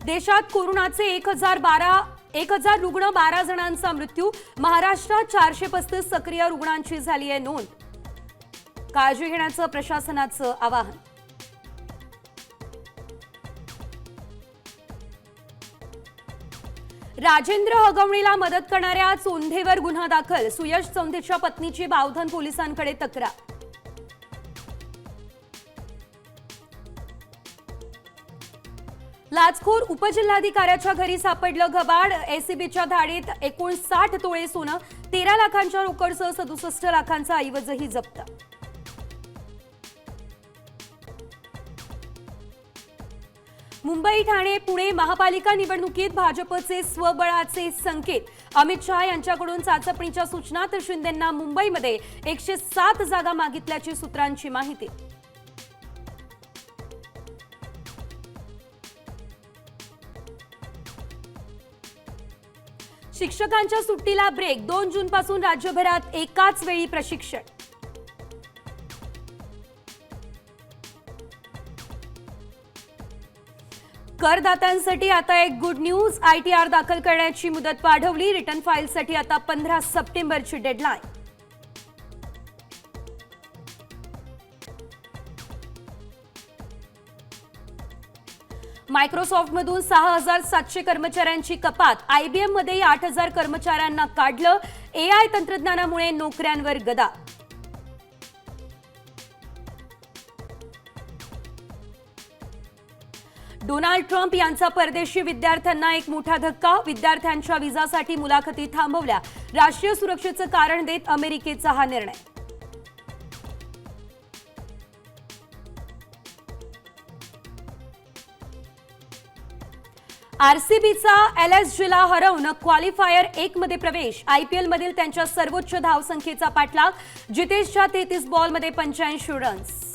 देशात कोरोनाचे 1000 रुग्ण, 12 जणांचा मृत्यू. महाराष्ट्रात 435 सक्रिय रुग्णांची झाली आहे नोंद. काळजी घेण्याचं प्रशासनाचं आवाहन. राजेंद्र हगवणीला मदत करणाऱ्या चोंधेवर गुन्हा दाखल. सुयश चौंधेच्या पत्नीची बावधन पोलिसांकडे तक्रार. लाचखोर उपजिल्हाधिकाऱ्याच्या घरी सापडलं घबाड. एसीबीच्या धाडीत 59 तोळे सोनं, 13 लाखांच्या रोकडसह 67 लाखांचा ऐवजही जप्त. मुंबई, ठाणे, पुणे महापालिका निवडणुकीत भाजपचे स्वबळाचे संकेत. अमित शहा यांच्याकडून चाचपणीच्या सूचना, तर शिंदेंना मुंबईमध्ये 107 जागा मागितल्याची सूत्रांची माहिती. शिक्षकांच्या सुट्टीला ब्रेक. 2 जूनपासून राज्यभरात एकाच वेळी प्रशिक्षण. करदात्यांसाठी आता एक गुड न्यूज. ITR दाखल करण्याची मुदत वाढवली. रिटर्न फाईलसाठी आता 15 सप्टेंबरची डेडलाईन. मायक्रोसॉफ्टमधून 6700 कर्मचाऱ्यांची कपात. IBM मध्ये 8000 कर्मचाऱ्यांना काढलं. AI तंत्रज्ञानामुळे नोकऱ्यांवर गदा. डोनाल्ड ट्रम्प यांचा परदेशी विद्यार्थ्यांना एक मोठा धक्का. विद्यार्थ्यांच्या विजासाठी मुलाखती थांबवल्या. राष्ट्रीय सुरक्षेचं कारण देत अमेरिकेचा हा निर्णय. RCBचा LSGला हरवून क्वालिफायर 1 मध्ये प्रवेश. IPL मधील त्यांच्या सर्वोच्च धावसंख्येचा पाठलाग. जितेशच्या 33 बॉलमध्ये 85 रन्स.